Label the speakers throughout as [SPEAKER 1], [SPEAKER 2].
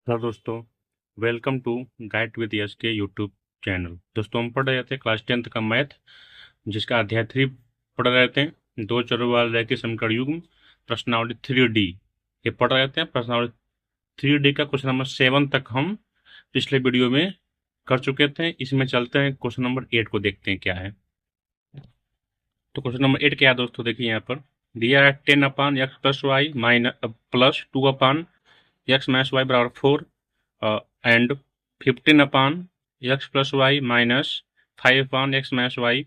[SPEAKER 1] Hello दोस्तों, welcome to guide with yes के YouTube channel. दोस्तों, हम पढ़ रहे थे क्लास 10th का मैथ, जिसका अध्याय 3 पढ़ रहे थे। दो चरों वाले रैखिक समीकरण युग्म प्रश्नावली 3D ये पढ़ रहे थे। प्रश्नावली 3D का क्वेश्चन नंबर 7 तक हम पिछले वीडियो में कर चुके थे। इसमें चलते हैं क्वेश्चन नंबर 8 को, देखते हैं क्या है। तो क्वेश्चन नंबर 8 क्या है दोस्तों, देखिए यहाँ पर दिया है 10 upon x plus y minus plus 2 upon x minus y बराबर 4 and 15 upon x plus y minus 5 upon x minus y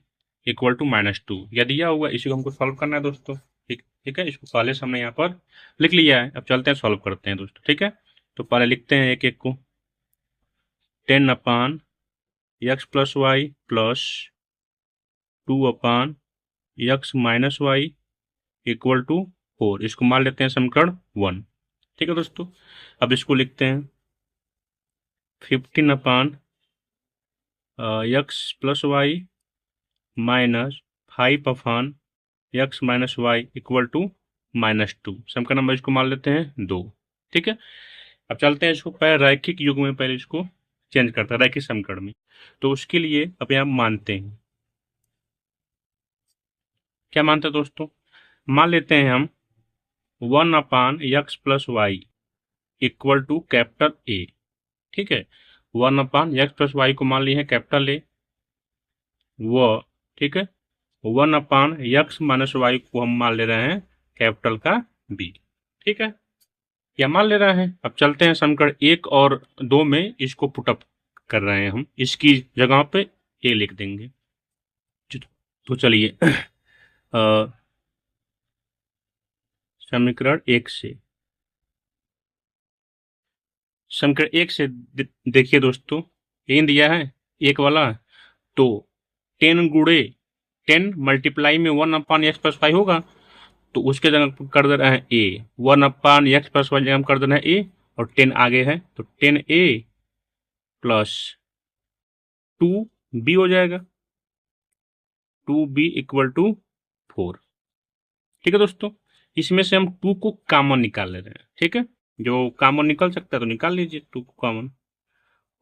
[SPEAKER 1] equal to -2। यह दिया हुआ, इसी को हमको सॉल्व करना है दोस्तों। ठीक ठीक है, इसको पहले से हमने यहाँ पर लिख लिया है। अब चलते हैं सॉल्व करते हैं दोस्तों। ठीक है, तो पहले लिखते हैं एक एक को। 10 upon x plus y plus 2 upon x minus y equal to 4। इसको मान लेते हैं समीकरण 1। ठीक है दोस्तों, अब इसको लिखते हैं 15 upon x plus y minus 5 upon x minus y equal to -2। समीकरण नंबर इसको मान लेते हैं 2। ठीक है, अब चलते हैं इसको पहले रैखिक युग्म में, पहले इसको चेंज करते हैं रैखिक समीकरण में। तो उसके लिए अब यहाँ मानते हैं, क्या मानते हैं दोस्तों, मान लेते हैं हम 1 upon x plus y equal to capital A. ठीक है, 1 अपान एक्स प्लस वाई को मान लिए हैं कैपिटल ए वो। ठीक है, 1 अपान एक्स माइनस वाई को हम मान ले रहे हैं कैपिटल का बी। ठीक है, या मान ले रहे हैं। अब चलते हैं समीकरण 1 और 2 में इसको पुटअप कर रहे हैं हम, इसकी जगह पे ए लिख देंगे। तो चलिए समीकरण 1 से, समीकरण 1 से देखिए दोस्तों, ए दिया है 1 वाला, तो 10 गुणे 10 मल्टीप्लाई में 1 अपान एक्स प्लस वाई होगा, तो उसके जगह कर दे रहे हैं ए। 1 अपान एक्स प्लस वाई जगह हम कर दे रहे हैं ए, और 10 आगे है तो 10a प्लस 2b हो जाएगा, 2b इक्वल टू 4। ठीक है दोस्तों, इसमें से हम 2 को कॉमन निकाल ले रहे हैं। ठीक है, जो कॉमन निकल सकता है तो निकाल लीजिए 2 को कॉमन।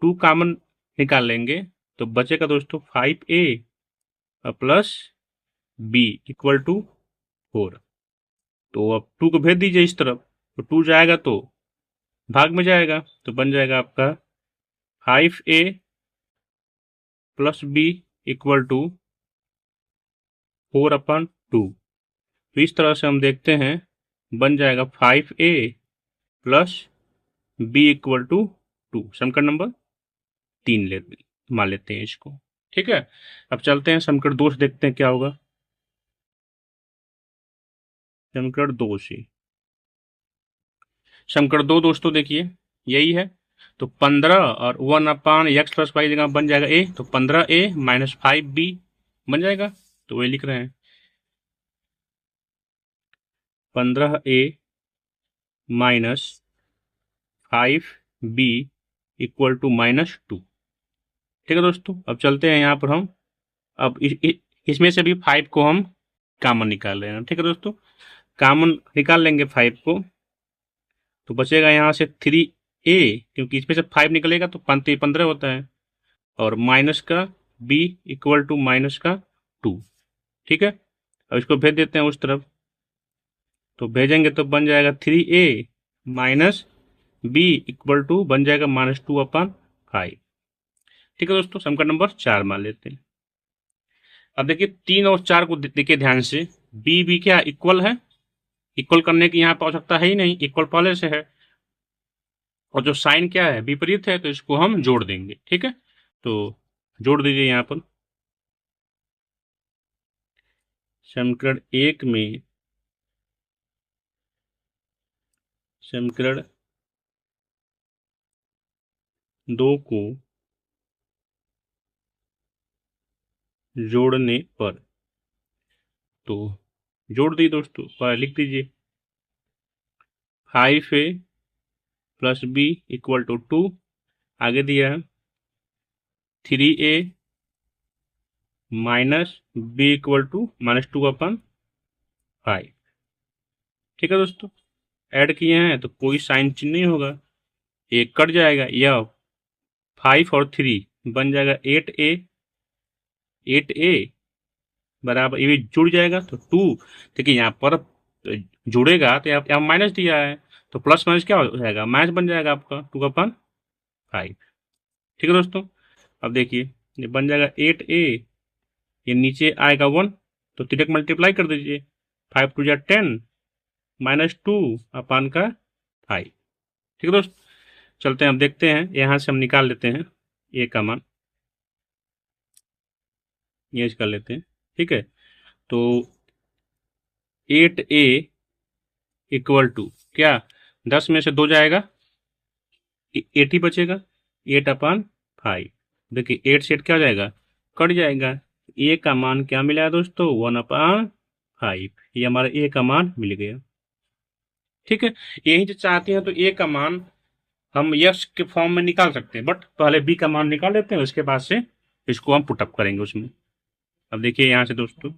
[SPEAKER 1] 2 कॉमन निकाल लेंगे तो बचेगा दोस्तों 5a plus b equal to 4। तो अब 2 को भेज दीजिए इस तरफ, तो 2 जाएगा तो भाग में जाएगा, तो बन जाएगा आपका 5a plus b equal to 4 upon 2। तो इस तरह से हम देखते हैं बन जाएगा 5a plus b equal to 2। समीकरण नंबर 3 मान लेते हैं इसको। ठीक है, अब चलते हैं समीकरण 2 से देखते हैं क्या होगा। समीकरण 2 से, समीकरण 2 दोस्तों देखिए यही है, तो 15 और 1 अपान एक्स प्लस वाई जगह बन जाएगा ए, तो 15a माइनस 5b बन जाएगा, तो वही लिख रहे हैं 15a minus 5b equal to -2। ठीक है दोस्तों, अब चलते हैं यहाँ पर हम, अब इसमें से भी 5 को हम कॉमन निकाल रहे हैं। ठीक है दोस्तों, कॉमन निकाल लेंगे 5 को, तो बचेगा यहाँ से 3a, क्योंकि इसमें से 5 निकलेगा तो 15 होता है, और माइनस का b इक्वल टू माइनस का 2। ठीक है, अब इसको भेज देते हैं उस तरफ, तो भेजेंगे तो बन जाएगा 3a minus b equal to बन जाएगा -2 अपन 5। ठीक है दोस्तों, समीकरण नंबर 4 मान लेते हैं। अब देखिए 3 और 4 को देखिए ध्यान से, b क्या इक्वल है, इक्वल करने की यहाँ पर आवश्यकता है ही नहीं, इक्वल पहले से है, और जो साइन क्या है विपरीत है, तो इसको हम जोड़ देंगे। ठीक है, तो जोड़ दीजिए यहाँ पर। समीकरण 1 में समीकरण 2 को जोड़ने पर, तो जोड़ दी दोस्तों, पर लिख दीजिए 5a plus b equal to 2, आगे दिया है 3a minus b equal to -2 upon 5। ठीक है दोस्तों, ऐड किए हैं तो कोई साइन चिन्ह नहीं होगा, एक कट जाएगा, यह 5 और 3 बन जाएगा 8a। 8a बराबर ये जुड़ जाएगा तो 2। देखिए यहाँ पर जुड़ेगा तो यहाँ माइनस दिया है, तो प्लस माइनस क्या हो जाएगा, माइनस बन जाएगा आपका 2/5। ठीक है दोस्तों। अब देखिए ये बन जाएगा 8a, ये नीचे आएगा 1, तो 3 मल्टीप्लाई कर दीजिए। 5 2 10 -2/5। ठीक है दोस्त, चलते हैं, अब देखते हैं, यहाँ से हम निकाल लेते हैं ए का मान, ये कर लेते हैं। ठीक है, तो 8a इक्वल टू क्या, 10 में से 2 जाएगा, 8 ही बचेगा, 8/5। देखिए 8 से 8 क्या हो जाएगा, कट जाएगा। ए का मान क्या मिला है दोस्तों, 1/5। ये हमारा ए का मान मिल गया। ठीक है, यही जो चाहते हैं तो ए का मान हम यस के फॉर्म में निकाल सकते हैं, बट पहले बी का मान निकाल लेते हैं, उसके बाद से इसको हम पुटअप करेंगे उसमें। अब देखिए यहाँ से दोस्तों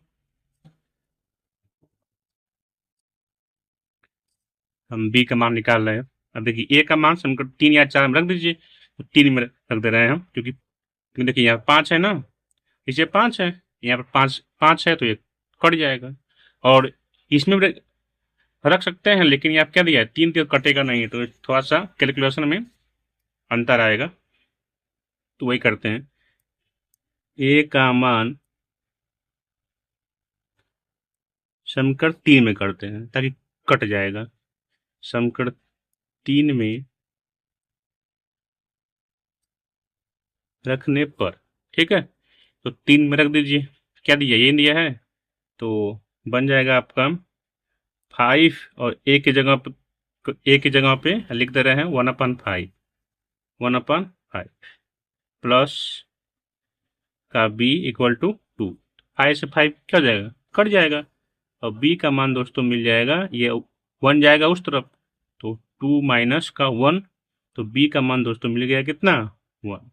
[SPEAKER 1] हम बी का मान निकाल रहे हैं। अब देखिए ए का मान समीकरण 3 या 4 में रख दीजिए, तो 3 में रख दे रहे हैं हम, क्योंकि देखिए यहाँ 5 है ना, इसे 5 है, यहाँ पर 5 है, तो ये कट जाएगा। और इसमें भी रख सकते हैं, लेकिन यहाँ क्या दिया है, 3 तो कटेगा नहीं, तो थोड़ा सा कैलकुलेशन में अंतर आएगा, तो वही करते हैं। ए का मान समीकरण 3 में करते हैं ताकि कट जाएगा। समीकरण 3 में रखने पर, ठीक है, तो 3 में रख दीजिए, क्या दिया, ये दिया है, तो बन जाएगा आपका 5, और ए की जगह पे लिख दे रहे हैं 1/5। 1/5 प्लस का बी इक्वल टू 2। 5 से 5 क्या हो जाएगा, कट जाएगा। और बी का मान दोस्तों मिल जाएगा, ये 1 जाएगा उस तरफ, तो 2 माइनस का 1, तो बी का मान दोस्तों मिल गया कितना, 1।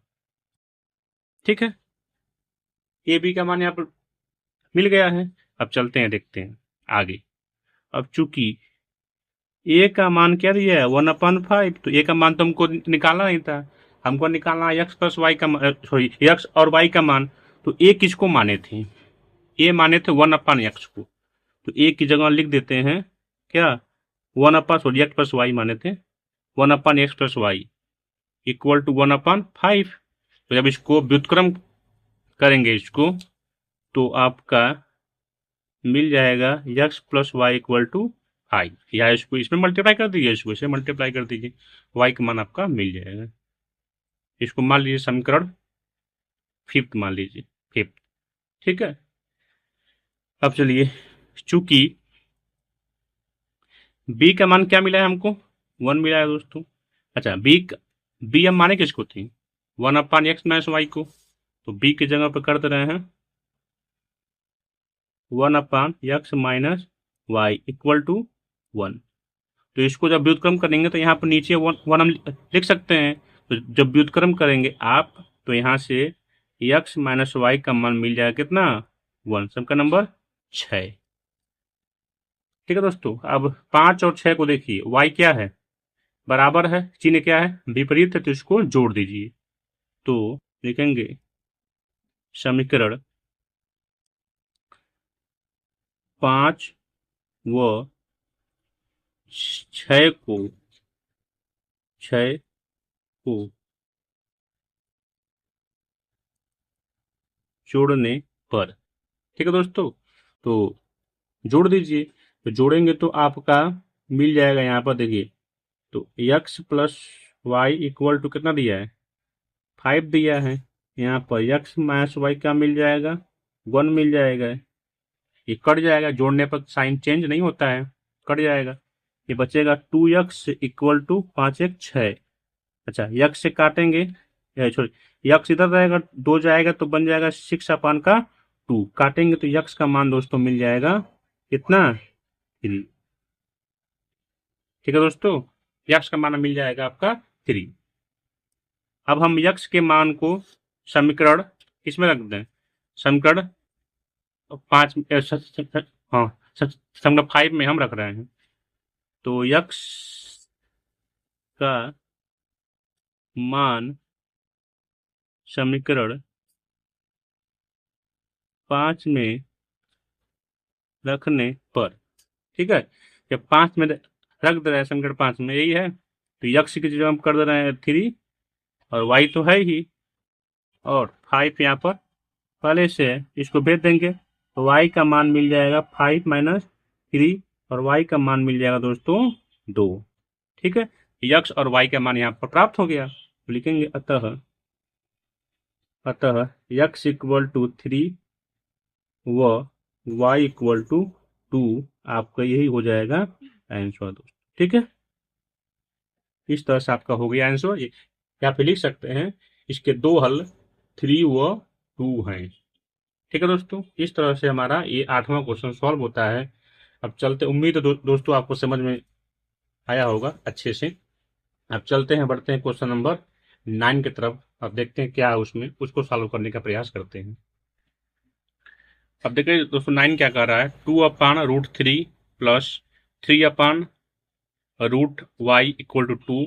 [SPEAKER 1] ठीक है, ए बी का मान यहाँ पर मिल गया है। अब चलते हैं, देखते हैं आगे। अब चूंकि ए का मान क्या दिया है, 1/5, तो ए का मान तो हमको निकालना नहीं था, हमको निकालना है एक्स प्लस वाई का, सॉरी एक्स और वाई का मान। तो ए किसको माने थे, ए माने थे 1/x को, तो ए की जगह लिख देते हैं क्या, 1/, एक्स प्लस वाई माने थे, 1/x plus y equal to 1/5। तो जब इसको व्युत्क्रम करेंगे इसको, तो आपका मिल जाएगा x plus y equal to 5, या इसको इसमें मल्टीप्लाई कर दीजिए, इसको इसे मल्टीप्लाई कर दीजिए, वाई का मान आपका मिल जाएगा। इसको मान लीजिए समीकरण 5 मान लीजिए, 5। ठीक है, अब चलिए, चूंकि बी का मान क्या मिला है हमको, 1 मिला है दोस्तों। अच्छा, बी हम माने किसको थी, 1/x माइनस वाई को, तो बी की जगह पर कर दे रहे हैं 1/x minus y equal to 1। तो इसको जब व्युत्क्रम करेंगे तो यहाँ पर नीचे 1 हम लिख सकते हैं, तो जब व्युत्क्रम करेंगे आप, तो यहाँ से x माइनस वाई का मान मिल जाएगा कितना, 1, सबका नंबर 6। ठीक है दोस्तों, अब 5 और 6 को देखिए, y क्या है, बराबर है, चिन्ह क्या है, विपरीत है, तो इसको जोड़ दीजिए। तो लिखेंगे समीकरण 5 व 6 को जोड़ने पर, ठीक है दोस्तों, तो जोड़ दीजिए। तो जोड़ेंगे तो आपका मिल जाएगा, यहाँ पर देखिए, तो x plus y equal to कितना दिया है, 5 दिया है। यहाँ पर x माइनस वाई का मिल जाएगा, 1 मिल जाएगा। ये कट जाएगा, जोड़ने पर साइन चेंज नहीं होता है, कट जाएगा। ये बचेगा 2x इक्वल टू 5 1 6। अच्छा, यक्स से काटेंगे, सॉरी यक्स इधर रहेगा, 2 जाएगा तो बन जाएगा 6/2, काटेंगे तो यक्स का मान दोस्तों मिल जाएगा कितना, 3। ठीक है दोस्तों, यक्स का मान मिल जाएगा आपका 3। अब हम यक्स के मान को समीकरण किसमें रख दें, समीकरण 5, हाँ समीकरण 5 में हम रख रहे हैं। तो यक्स का मान समीकरण 5 में रखने पर, ठीक है, जब 5 में रख दे रहे हैं समीकरण 5 में, यही है, तो यक्स की जगह हम कर दे रहे हैं 3 और वाई तो है ही, और 5 यहाँ पर पहले से है, इसको भेज देंगे तो वाई का मान मिल जाएगा 5 माइनस 3 और वाई का मान मिल जाएगा दोस्तों 2। ठीक है, यक्स और वाई का मान यहाँ पर प्राप्त हो गया, तो लिखेंगे अतः यक्स इक्वल टू 3 व वाई इक्वल टू 2, आपका यही हो जाएगा आंसर दोस्तों। ठीक है, इस तरह से आपका हो गया आंसर। या फिर लिख सकते हैं इसके दो हल 3 व 2 हैं। ठीक है दोस्तों, इस तरह से हमारा ये 8वां क्वेश्चन सॉल्व होता है। अब चलते, उम्मीद है दोस्तों आपको समझ में आया होगा अच्छे से। अब चलते हैं, बढ़ते हैं क्वेश्चन नंबर 9 की तरफ। अब देखते हैं क्या है उसमें, उसको सॉल्व करने का प्रयास करते हैं। अब देखिए दोस्तों 9 क्या कर रहा है, 2/√3 plus 3/√y equal to 2,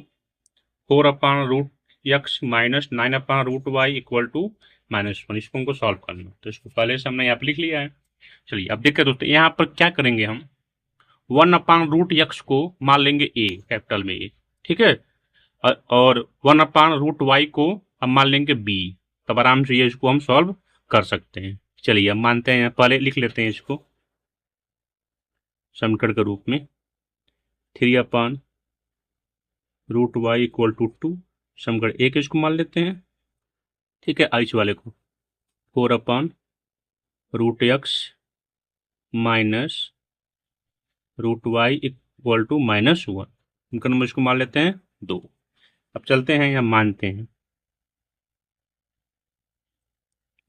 [SPEAKER 1] 4/√x minus 9/√y equal to -1। इसको हमको सॉल्व करना, तो इसको पहले से हमने यहाँ पे लिख लिया है। चलिए अब देखिए दोस्तों, यहाँ पर क्या करेंगे हम, 1/√x को मान लेंगे a, कैपिटल में a, ठीक है, और 1/√y को हम मान लेंगे b। तब आराम से ये इसको हम सॉल्व कर सकते हैं। चलिए अब मानते हैं, पहले लिख लेते हैं इसको समीकरण के रूप में, 3/√y इक्वल टू 2, समीकरण एक इसको मान लेते हैं, ठीक है, इस वाले को 4/√x minus √y equal to -1, इनका नंबर इसको मान लेते हैं 2। अब चलते हैं यहाँ मानते हैं,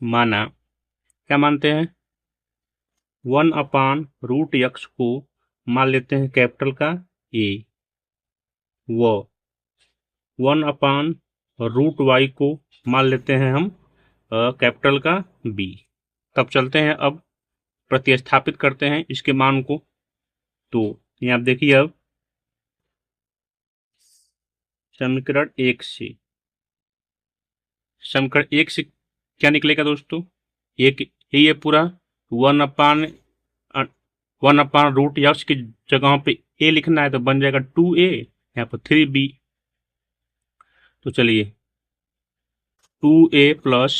[SPEAKER 1] माना, क्या मानते हैं, 1/√x को मान लेते हैं कैपिटल का a, व 1/√y को मान लेते हैं हम कैपिटल का b। तब चलते हैं, अब प्रतिस्थापित करते हैं इसके मान को। तो यहाँ आप देखिए, अब समीकरण 1 से, समीकरण 1 से क्या निकलेगा दोस्तों, एक ये पूरा 1/√x की जगह पे a लिखना है, तो बन जाएगा 2a, यहाँ पर 3b। तो चलिए 2a plus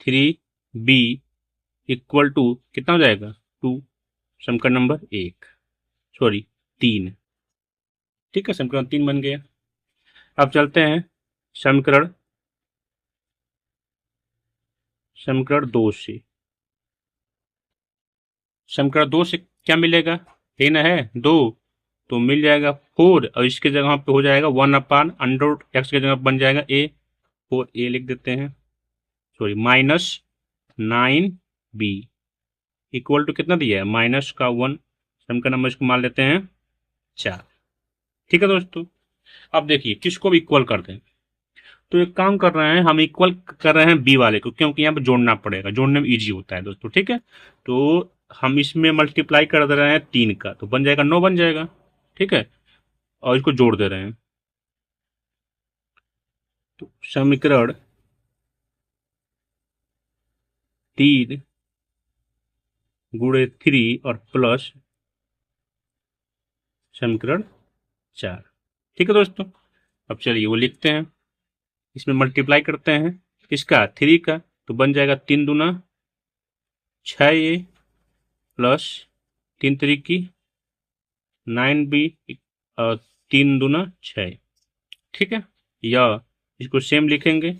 [SPEAKER 1] 3b equal to कितना हो जाएगा 2, समीकरण नंबर 1, सॉरी 3। ठीक है, समीकरण 3 बन गया। अब चलते हैं समीकरण 2 से, समीकरण 2 से क्या मिलेगा, लेना है 2, तो मिल जाएगा 4, और इसके जगह पे हो जाएगा 1/√x की जगह बन जाएगा a, 4a लिख देते हैं, सॉरी -9b इक्वल टू कितना दिया है, -1, समीकरण नंबर इसको मान लेते हैं 4। ठीक है दोस्तों, अब देखिए किसको भी इक्वल कर दें, तो एक काम कर रहे हैं हम, इक्वल कर रहे हैं बी वाले को, क्योंकि यहाँ पे जोड़ना पड़ेगा, जोड़ने में इजी होता है दोस्तों। ठीक है, तो हम इसमें मल्टीप्लाई कर दे रहे हैं 3 का, तो बन जाएगा 9 बन जाएगा। ठीक है, और इसको जोड़ दे रहे हैं, तो समीकरण 3 गुणे 3 और प्लस समीकरण 4। ठीक है दोस्तों, अब चलिए वो लिखते हैं, इसमें मल्टीप्लाई करते हैं इसका 3 का, तो बन जाएगा 3 दूना 6a प्लस 3 3 9b और 3 दूना 6। ठीक है, या इसको सेम लिखेंगे,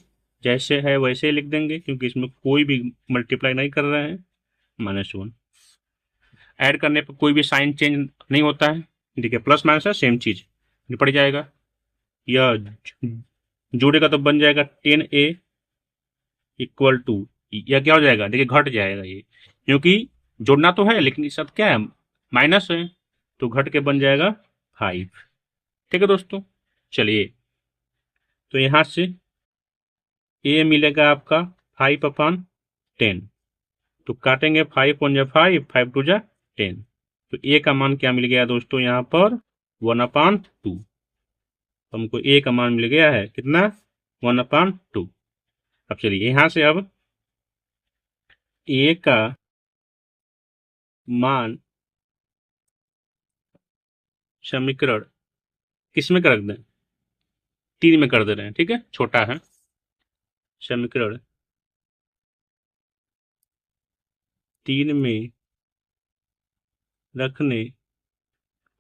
[SPEAKER 1] जैसे है वैसे ही लिख देंगे, क्योंकि इसमें कोई भी मल्टीप्लाई नहीं कर रहे हैं, -1। ऐड करने पर कोई भी साइन चेंज नहीं होता है, देखिए प्लस माइनस है सेम चीज निपट जाएगा। यह जोड़ेगा तो बन जाएगा 10a इक्वल टू, यह क्या हो जाएगा, देखिए घट जाएगा ये, क्योंकि जोड़ना तो है लेकिन इस सब क्या है, माइनस है, तो घट के बन जाएगा 5। ठीक है दोस्तों, चलिए तो यहां से a मिलेगा आपका 5/10, तो काटेंगे 5 1 जा 5, 5 2 जा 10, तो a का मान क्या मिल गया दोस्तों यहाँ पर 1/2, तो हमको ए का मान मिल गया है कितना 1/2। अब चलिए यहां से अब ए का मान समीकरण किसमें कर दें, 3 में कर दे रहे हैं, ठीक है, छोटा है। समीकरण 3 में रखने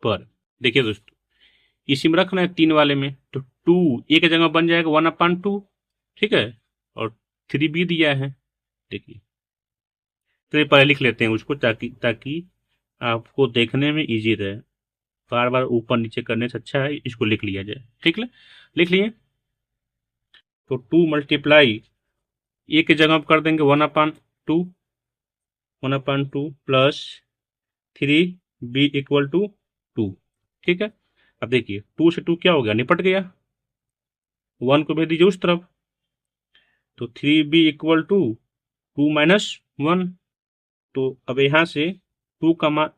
[SPEAKER 1] पर देखिए दोस्तों, इसी में रखना है 3 वाले में, तो 2 ए की जगह बन जाएगा 1/2, ठीक है, और 3 भी दिया है। देखिए तो पहले लिख लेते हैं उसको ताकि ताकि आपको देखने में इजी रहे, बार बार ऊपर नीचे करने से अच्छा है इसको लिख लिया जाए, ठीक है। लिख लिए, तो 2 मल्टीप्लाई ए की जगह कर देंगे 1/2 प्लस 3b इक्वल टू 2, ठीक है। अब देखिए 2 से 2 क्या हो गया, निपट गया, 1 को भेज दीजिए उस तरफ, तो 3b इक्वल टू 2 माइनस 1। तो अब यहाँ से 2 का मान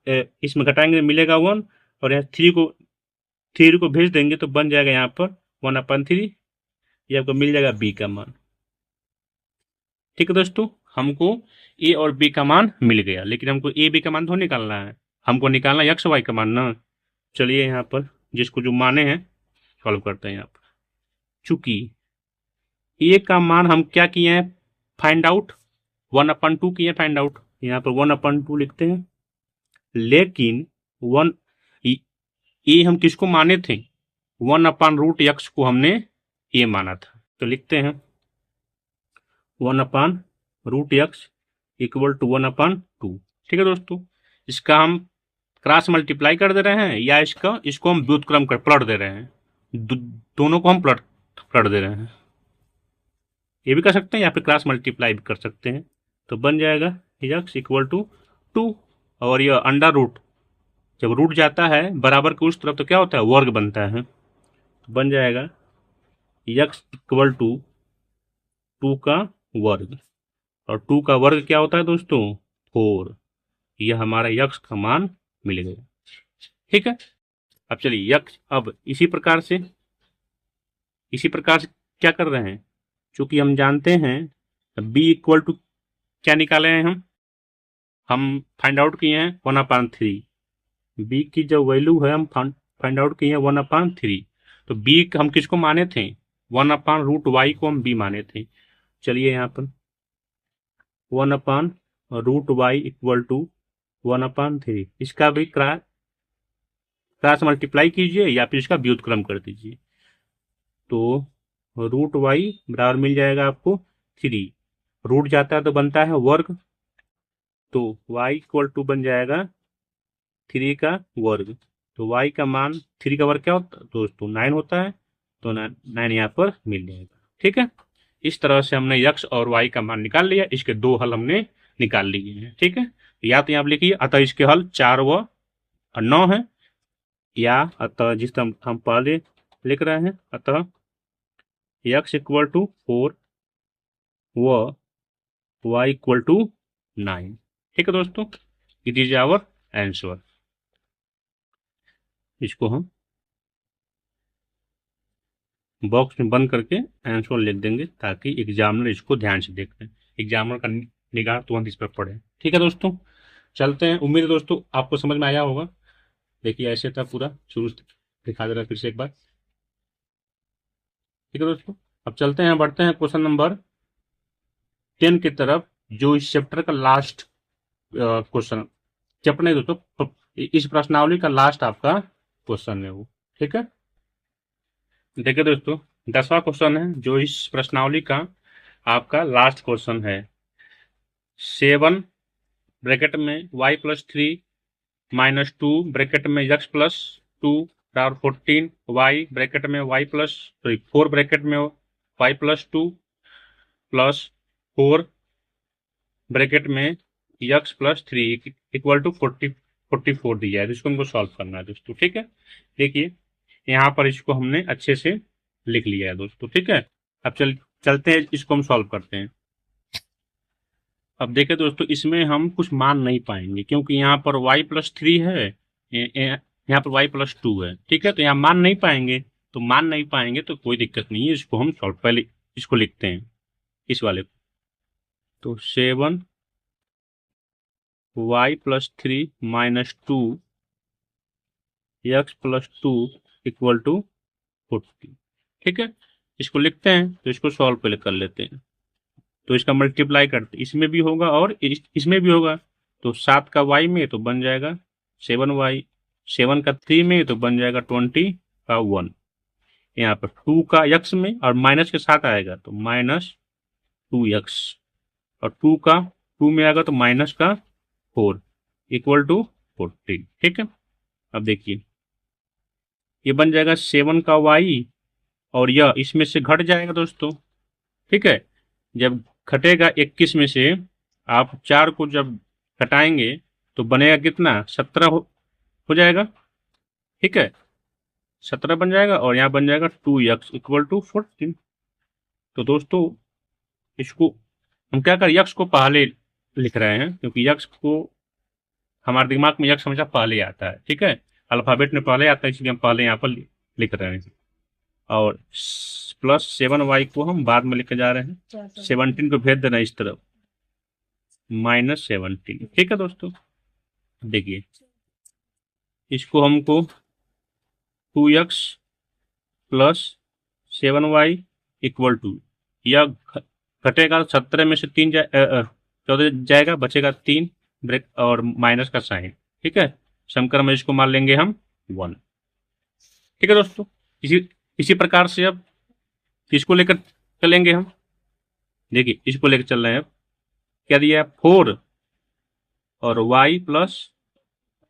[SPEAKER 1] इसमें घटाएंगे मिलेगा 1, और यहाँ 3 को भेज देंगे तो बन जाएगा यहाँ पर 1/3, ये आपको मिल जाएगा b का मान, ठीक है दोस्तों। हमको ए और बी का मान मिल गया, लेकिन हमको ए बी का मान तो निकालना है, हमको निकालना है एक्स वाई का मान ना। चलिए यहाँ पर जिसको जो माने हैं सॉल्व करते हैं। यहाँ पर चूंकि ए का मान हम क्या किए हैं फाइंड आउट, 1/2 किए फाइंड आउट, यहाँ पर 1/2 लिखते हैं, लेकिन 1 ए हम किसको माने थे, 1/√x को हमने ए माना था, तो लिखते हैं 1/√x इक्वल टू 1/2, ठीक है दोस्तों। इसका हम क्रॉस मल्टीप्लाई कर दे रहे हैं या इसको हम व्युत्क्रम कर पलट दे रहे हैं, दोनों को हम पलट दे रहे हैं, ये भी कर सकते हैं या फिर क्रॉस मल्टीप्लाई भी कर सकते हैं। तो बन जाएगा x इक्वल टू 2, और यह अंडर रूट जब रूट जाता है बराबर के उस तरफ तो क्या होता है वर्ग बनता है, तो बन जाएगा x इक्वल टू 2 का वर्ग, और 2 का वर्ग क्या होता है दोस्तों 4, यह हमारा x का मान मिल गया, ठीक है। अब चलिए x अब इसी प्रकार से क्या कर रहे हैं, चूंकि हम जानते हैं b इक्वल टू क्या निकाले हैं हम फाइंड आउट किए हैं 1/3, b की जो वैल्यू है हम फाइंड आउट किए हैं 1/3, तो b हम किसको माने थे 1/√y को हम b माने थे। चलिए यहाँ पर 1/√y इक्वल टू 1/3, इसका भी क्रॉस मल्टीप्लाई कीजिए या फिर इसका व्युत्क्रम कर दीजिए, तो √y बराबर मिल जाएगा आपको 3, रूट जाता है तो बनता है वर्ग, तो y इक्वल टू बन जाएगा 3 का वर्ग, तो y का मान 3 का वर्ग क्या होता है दोस्तों 9 होता है, तो 9 यहाँ पर मिल जाएगा, ठीक है। इस तरह से हमने x और y का मान निकाल लिया, इसके 2 हल हमने निकाल लिए हैं, ठीक है। या तो यहाँ पर लिखिए अतः इसके हल 4 व 9 है, या अतः जिस तरह हम पहले लिख रहे हैं अतः x इक्वल टू 4 व y इक्वल टू 9, ठीक है दोस्तों। It is our answer. इसको हम बॉक्स में बंद करके आंसर लिख देंगे ताकि एग्जामिनर इसको ध्यान से देख लें, एग्जामिनर का निगाह तुरंत इस पर पड़े, ठीक है दोस्तों। चलते हैं, उम्मीद है दोस्तों आपको समझ में आया होगा। देखिए ऐसे था पूरा, शुरू से दिखा दे रहा है फिर से एक बार, ठीक है दोस्तों। अब चलते हैं, बढ़ते हैं क्वेश्चन नंबर 10 की तरफ, जो इस चैप्टर का लास्ट क्वेश्चन, चैप्टर नहीं दोस्तों, इस प्रश्नावली का लास्ट आपका क्वेश्चन है वो, ठीक है। देखिए दोस्तों 10वां क्वेश्चन है जो इस प्रश्नावली का आपका लास्ट क्वेश्चन है। 7 ब्रैकेट में y+3 -2 ब्रैकेट में x+2 और 14 y ब्रैकेट में y+4 ब्रैकेट में y+2 प्लस 4 ब्रैकेट में x+3 इक्वल टू 44 दिया है, जिसको हमको सॉल्व करना है दोस्तों, ठीक है। देखिए यहाँ पर इसको हमने अच्छे से लिख लिया है दोस्तों, ठीक है। अब चलते हैं, इसको हम सॉल्व करते हैं। अब देखें दोस्तों इसमें हम कुछ मान नहीं पाएंगे क्योंकि यहाँ पर y+3 है, यहाँ पर y+2 है, ठीक है, तो यहाँ मान नहीं पाएंगे, तो मान नहीं पाएंगे तो कोई दिक्कत नहीं है, इसको हम सॉल्व पहले इसको लिखते हैं इस वाले को। तो 7y + 3 - 2x + 2 = 40। ठीक है, इसको लिखते हैं, तो इसको सॉल्व पहले कर लेते हैं। तो इसका मल्टीप्लाई करते इसमें भी होगा और इसमें भी होगा। तो 7 का y में तो बन जाएगा 7y, 7 का 3 में तो बन जाएगा 20 का 1, यहाँ पर 2 का x में और माइनस के साथ आएगा तो -2x, और 2 का 2 में आएगा तो माइनस का 4 = 40। ठीक है, अब देखिए ये बन जाएगा 7 का y, और यह इसमें से घट जाएगा दोस्तों। ठीक है, जब घटेगा 21 में से आप 4 को जब घटाएंगे तो बनेगा कितना, 17 हो जाएगा। ठीक है, 17 बन जाएगा, और यहाँ बन जाएगा 2x = 14। तो दोस्तों इसको हम क्या करें, यक्स को पहले लिख रहे हैं, क्योंकि यक्स को हमारे दिमाग में यक्स हमेशा पहले आता है। ठीक है, अल्फाबेट में पहले आता है, इसलिए हम पहले यहाँ पर लिख रहे हैं। और +7y को हम बाद में लिखे जा रहे हैं, 17 को भेज देना इस तरफ, -17। ठीक है दोस्तों, देखिए इसको हमको 2x + 7y = यह घटेगा 17 में से 3 14 जाएगा, बचेगा 3 ब्रेक और माइनस का साइन। ठीक है, समीकरण में इसको मान लेंगे हम 1। ठीक है दोस्तों, इसी प्रकार से अब इसको लेकर चलेंगे हम। देखिए इसको लेकर चल रहे हैं, अब क्या दिया है 4 और y +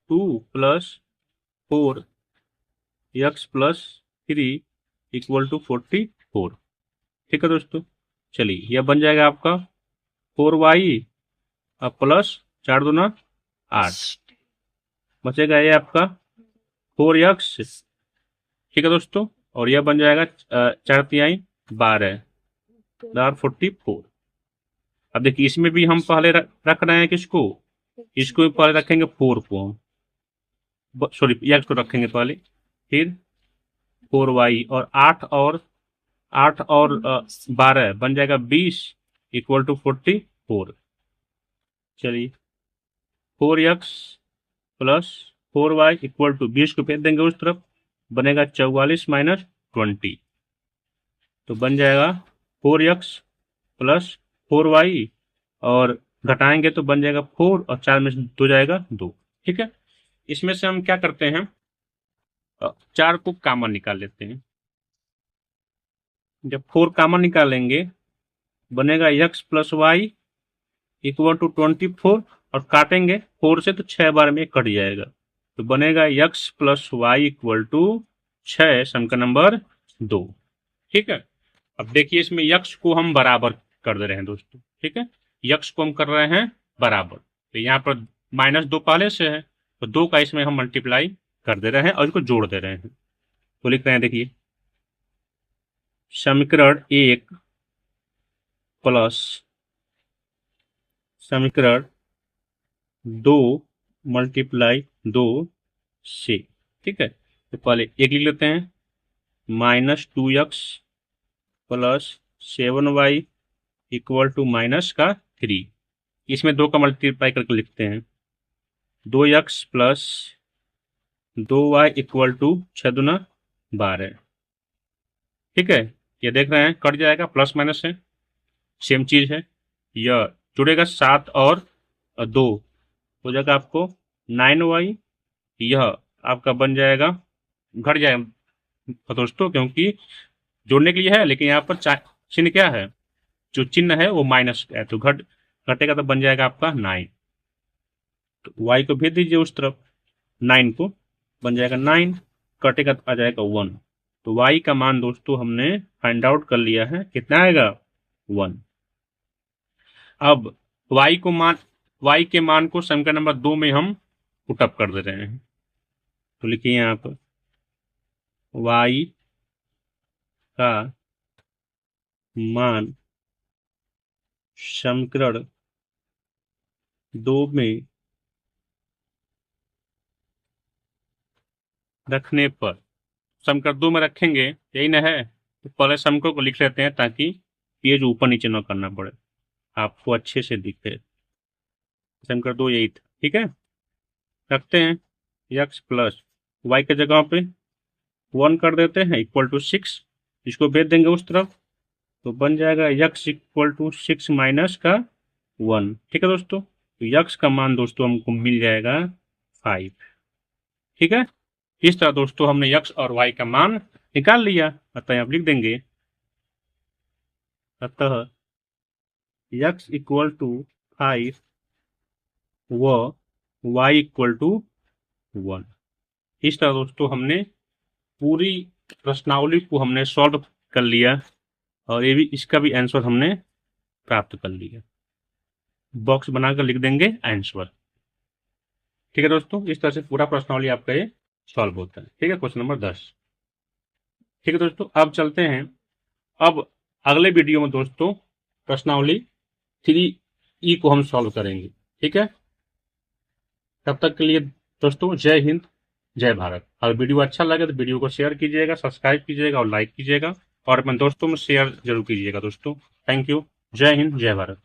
[SPEAKER 1] 2 + 4x + 3 = 44। ठीक है दोस्तों, चलिए यह बन जाएगा आपका 4y प्लस 4 दूना 8, बचेगा ये आपका 4x। ठीक है दोस्तों, और यह बन जाएगा 4 तिहाई 12 44। अब देखिए इसमें भी हम पहले रख रहे हैं किसको, इसको भी पहले रखेंगे 4 को हम, सॉरी एक्स को रखेंगे पहले, फिर 4y, और 8 और 12 बन जाएगा 20 = 44। चलिए 4x + 4y = 20 को फेंक देंगे उस तरफ, बनेगा 44 - 20, तो बन जाएगा 4x + 4y, और घटाएंगे तो बन जाएगा 4, और 4 में से 2 जाएगा 2। ठीक है, इसमें से हम क्या करते हैं, 4 को कॉमन निकाल लेते हैं। जब 4 कॉमन निकालेंगे बनेगा x + y = 24, और काटेंगे 4 से तो 6 बार में कट जाएगा, तो बनेगा x + y = 6, समीकरण नंबर 2। ठीक है, अब देखिए इसमें x को हम बराबर कर दे रहे हैं दोस्तों। ठीक है, x को हम कर रहे हैं बराबर, तो यहाँ पर -2 पहले से है, तो 2 का इसमें हम मल्टीप्लाई कर दे रहे हैं और इसको जोड़ दे रहे हैं। तो लिख रहे हैं, देखिए समीकरण 1 प्लस समीकरण 2 × 2 से। ठीक है, तो पहले एक लिख लेते हैं, -2x + 7y = -3। इसमें 2 का मल्टीप्लाई करके लिखते हैं, 2x + 2y = 6 दूना 12। ठीक है, ये देख रहे हैं कट जाएगा, प्लस माइनस है, सेम चीज है, यह जुड़ेगा 7 और 2 हो जाएगा आपको 9y, यह आपका बन जाएगा, घट जाएगा दोस्तों, क्योंकि जोड़ने के लिए है, लेकिन यहाँ पर चिन्ह क्या है, जो चिन्ह है वो माइनस है, तो घटेगा तो बन जाएगा आपका 9। तो y को भेज दीजिए उस तरफ, 9 को बन जाएगा 9, कटेगा तो आ जाएगा 1। तो y का मान दोस्तों हमने फाइंड आउट कर लिया है, कितना आएगा 1। अब y के मान को समीकरण नंबर 2 में हम पुटअप कर दे रहे हैं, तो लिखिए यहाँ पर y का मान समीकरण 2 में रखने पर समीकरण 2 में रखेंगे, यही ना है। तो पहले समीकरण को लिख लेते हैं ताकि पेज ऊपर नीचे न करना पड़े, आपको अच्छे से दिखे। समीकरण 2 यही था, ठीक है। रखते हैं x प्लस वाई के जगह पे 1 कर देते हैं इक्वल टू 6, इसको भेज देंगे उस तरफ, तो बन जाएगा x इक्वल टू 6 माइनस का 1, ठीक है दोस्तों। तो x का मान दोस्तों हमको मिल जाएगा 5, ठीक है। इस तरह दोस्तों हमने x और y का मान निकाल लिया। अतः आप लिख देंगे, अतः x इक्वल टू 5 व y इक्वल टू 1। इस तरह दोस्तों हमने पूरी प्रश्नावली को हमने सॉल्व कर लिया और ये भी, इसका भी आंसर हमने प्राप्त कर लिया। बॉक्स बनाकर लिख देंगे आंसर, ठीक है दोस्तों। इस तरह से पूरा प्रश्नावली आपका ये सॉल्व होता है, ठीक है। क्वेश्चन नंबर 10, ठीक है दोस्तों। अब चलते हैं अब अगले वीडियो में दोस्तों प्रश्नावली 3E को हम सॉल्व करेंगे, ठीक है। तब तक के लिए दोस्तों जय हिंद, जय भारत। अगर वीडियो अच्छा लगे तो वीडियो को शेयर कीजिएगा, सब्सक्राइब कीजिएगा और लाइक कीजिएगा और अपने दोस्तों में शेयर जरूर कीजिएगा दोस्तों। थैंक यू, जय हिंद, जय भारत।